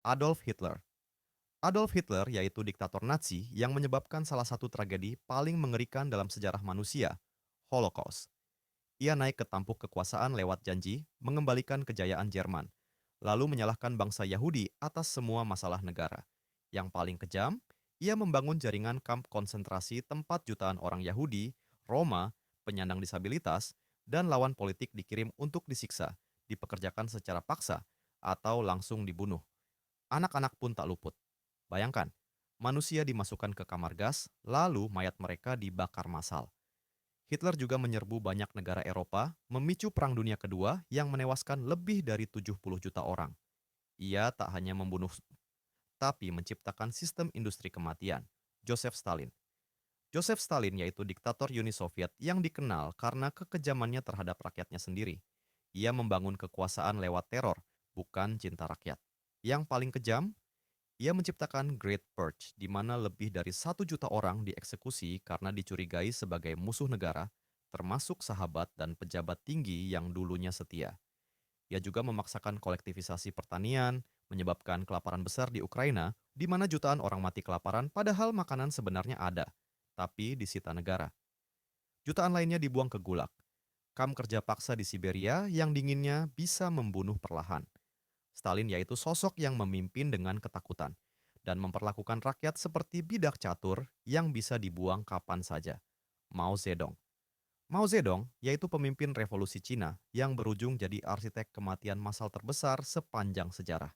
Adolf Hitler. Adolf Hitler yaitu diktator Nazi yang menyebabkan salah satu tragedi paling mengerikan dalam sejarah manusia, Holocaust. Ia naik ke tampuk kekuasaan lewat janji mengembalikan kejayaan Jerman, lalu menyalahkan bangsa Yahudi atas semua masalah negara. Yang paling kejam, ia membangun jaringan kamp konsentrasi tempat jutaan orang Yahudi, Roma, penyandang disabilitas, dan lawan politik dikirim untuk disiksa, dipekerjakan secara paksa, atau langsung dibunuh. Anak-anak pun tak luput. Bayangkan, manusia dimasukkan ke kamar gas, lalu mayat mereka dibakar massal. Hitler juga menyerbu banyak negara Eropa, memicu Perang Dunia Kedua yang menewaskan lebih dari 70 juta orang. Ia tak hanya membunuh, tapi menciptakan sistem industri kematian. Joseph Stalin. Joseph Stalin yaitu diktator Uni Soviet yang dikenal karena kekejamannya terhadap rakyatnya sendiri. Ia membangun kekuasaan lewat teror, bukan cinta rakyat. Yang paling kejam, ia menciptakan Great Purge, di mana lebih dari 1 juta orang dieksekusi karena dicurigai sebagai musuh negara, termasuk sahabat dan pejabat tinggi yang dulunya setia. Ia juga memaksakan kolektivisasi pertanian, menyebabkan kelaparan besar di Ukraina, di mana jutaan orang mati kelaparan padahal makanan sebenarnya ada, tapi disita negara. Jutaan lainnya dibuang ke Gulag, kamp kerja paksa di Siberia yang dinginnya bisa membunuh perlahan. Stalin yaitu sosok yang memimpin dengan ketakutan dan memperlakukan rakyat seperti bidak catur yang bisa dibuang kapan saja. Mao Zedong. Mao Zedong yaitu pemimpin revolusi Cina yang berujung jadi arsitek kematian massal terbesar sepanjang sejarah.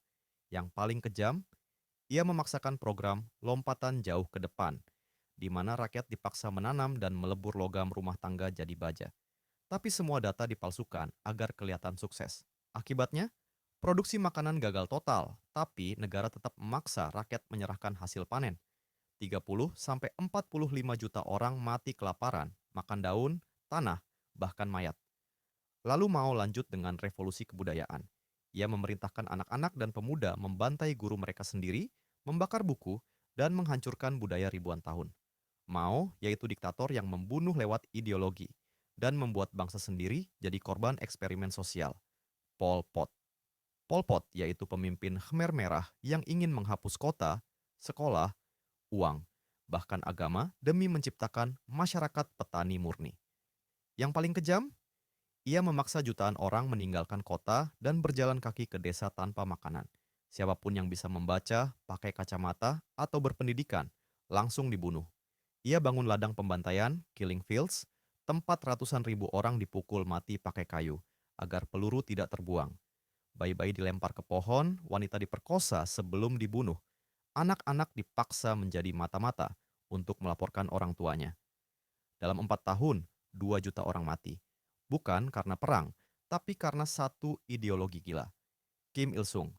Yang paling kejam, ia memaksakan program lompatan jauh ke depan, di mana rakyat dipaksa menanam dan melebur logam rumah tangga jadi baja. Tapi semua data dipalsukan agar kelihatan sukses. Akibatnya, produksi makanan gagal total, tapi negara tetap memaksa rakyat menyerahkan hasil panen. 30-45 juta orang mati kelaparan, makan daun, tanah, bahkan mayat. Lalu mau lanjut dengan revolusi kebudayaan. Ia memerintahkan anak-anak dan pemuda membantai guru mereka sendiri, membakar buku, dan menghancurkan budaya ribuan tahun. Mao yaitu diktator yang membunuh lewat ideologi dan membuat bangsa sendiri jadi korban eksperimen sosial. Pol Pot. Pol Pot yaitu pemimpin Khmer Merah yang ingin menghapus kota, sekolah, uang, bahkan agama demi menciptakan masyarakat petani murni. Yang paling kejam, ia memaksa jutaan orang meninggalkan kota dan berjalan kaki ke desa tanpa makanan. Siapapun yang bisa membaca, pakai kacamata, atau berpendidikan, langsung dibunuh. Ia bangun ladang pembantaian, killing fields, tempat ratusan ribu orang dipukul mati pakai kayu, agar peluru tidak terbuang. Bayi-bayi dilempar ke pohon, wanita diperkosa sebelum dibunuh. Anak-anak dipaksa menjadi mata-mata untuk melaporkan orang tuanya. Dalam 4 tahun, 2 juta orang mati. Bukan karena perang, tapi karena satu ideologi gila. Kim Il-sung.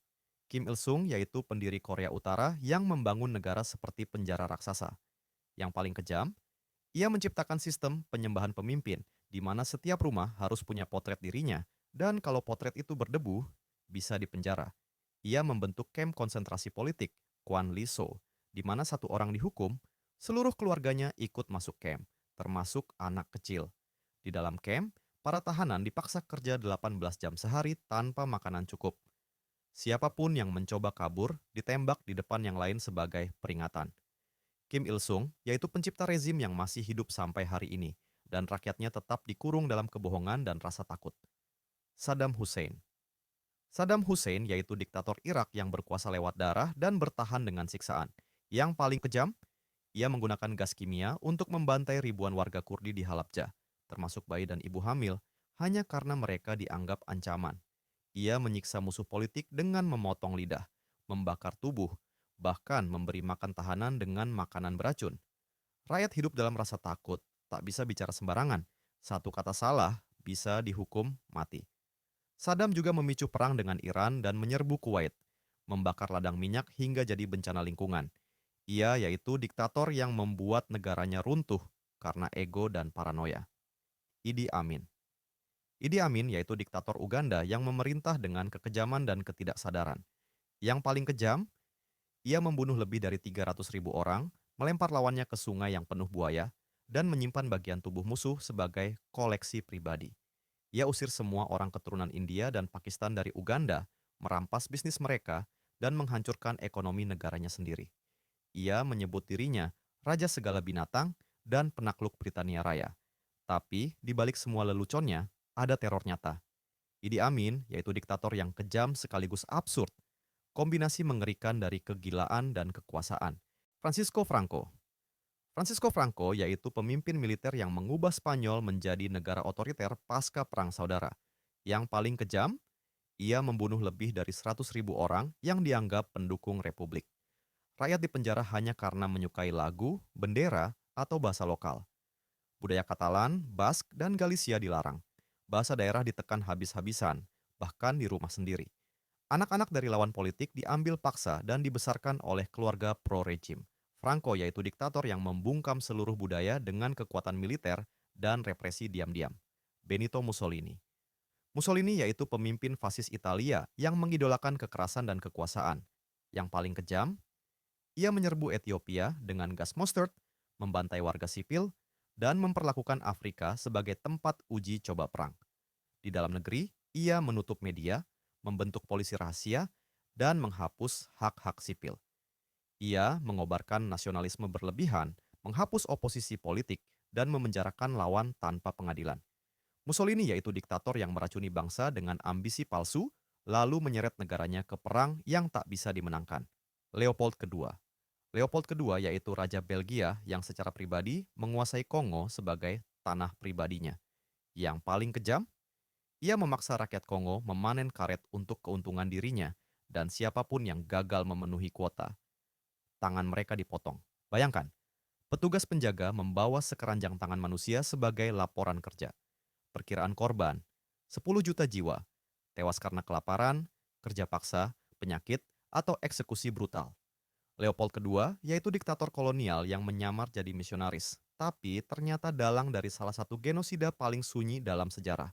Kim Il-sung yaitu pendiri Korea Utara yang membangun negara seperti penjara raksasa. Yang paling kejam, ia menciptakan sistem penyembahan pemimpin, di mana setiap rumah harus punya potret dirinya, dan kalau potret itu berdebu, bisa dipenjara. Ia membentuk kamp konsentrasi politik, Kwan Liso, di mana satu orang dihukum, seluruh keluarganya ikut masuk kamp, termasuk anak kecil. Di dalam kamp, para tahanan dipaksa kerja 18 jam sehari tanpa makanan cukup. Siapapun yang mencoba kabur ditembak di depan yang lain sebagai peringatan. Kim Il-sung yaitu pencipta rezim yang masih hidup sampai hari ini, dan rakyatnya tetap dikurung dalam kebohongan dan rasa takut. Saddam Hussein. Saddam Hussein yaitu diktator Irak yang berkuasa lewat darah dan bertahan dengan siksaan. Yang paling kejam, ia menggunakan gas kimia untuk membantai ribuan warga Kurdi di Halabja, termasuk bayi dan ibu hamil, hanya karena mereka dianggap ancaman. Ia menyiksa musuh politik dengan memotong lidah, membakar tubuh, bahkan memberi makan tahanan dengan makanan beracun. Rakyat hidup dalam rasa takut, tak bisa bicara sembarangan. Satu kata salah bisa dihukum mati. Saddam juga memicu perang dengan Iran dan menyerbu Kuwait, membakar ladang minyak hingga jadi bencana lingkungan. Ia yaitu diktator yang membuat negaranya runtuh karena ego dan paranoia. Idi Amin. Idi Amin yaitu diktator Uganda yang memerintah dengan kekejaman dan ketidaksadaran. Yang paling kejam, ia membunuh lebih dari 300 ribu orang, melempar lawannya ke sungai yang penuh buaya, dan menyimpan bagian tubuh musuh sebagai koleksi pribadi. Ia usir semua orang keturunan India dan Pakistan dari Uganda, merampas bisnis mereka, dan menghancurkan ekonomi negaranya sendiri. Ia menyebut dirinya raja segala binatang dan penakluk Britania Raya. Tapi di balik semua leluconnya, ada teror nyata. Idi Amin, yaitu diktator yang kejam sekaligus absurd, kombinasi mengerikan dari kegilaan dan kekuasaan. Francisco Franco. Francisco Franco yaitu pemimpin militer yang mengubah Spanyol menjadi negara otoriter pasca Perang Saudara. Yang paling kejam, ia membunuh lebih dari 100.000 orang yang dianggap pendukung republik. Rakyat dipenjara hanya karena menyukai lagu, bendera, atau bahasa lokal. Budaya Katalan, Bask, dan Galicia dilarang. Bahasa daerah ditekan habis-habisan, bahkan di rumah sendiri. Anak-anak dari lawan politik diambil paksa dan dibesarkan oleh keluarga pro-rejim. Franco yaitu diktator yang membungkam seluruh budaya dengan kekuatan militer dan represi diam-diam. Benito Mussolini. Mussolini yaitu pemimpin fasis Italia yang mengidolakan kekerasan dan kekuasaan. Yang paling kejam, ia menyerbu Ethiopia dengan gas mustard, membantai warga sipil, dan memperlakukan Afrika sebagai tempat uji coba perang. Di dalam negeri, ia menutup media, membentuk polisi rahasia, dan menghapus hak-hak sipil. Ia mengobarkan nasionalisme berlebihan, menghapus oposisi politik, dan memenjarakan lawan tanpa pengadilan. Mussolini yaitu diktator yang meracuni bangsa dengan ambisi palsu, lalu menyeret negaranya ke perang yang tak bisa dimenangkan. Leopold II. Leopold II yaitu Raja Belgia yang secara pribadi menguasai Kongo sebagai tanah pribadinya. Yang paling kejam, ia memaksa rakyat Kongo memanen karet untuk keuntungan dirinya dan siapapun yang gagal memenuhi kuota, tangan mereka dipotong. Bayangkan, petugas penjaga membawa sekeranjang tangan manusia sebagai laporan kerja. Perkiraan korban, 10 juta jiwa, tewas karena kelaparan, kerja paksa, penyakit, atau eksekusi brutal. Leopold II yaitu diktator kolonial yang menyamar jadi misionaris, tapi ternyata dalang dari salah satu genosida paling sunyi dalam sejarah.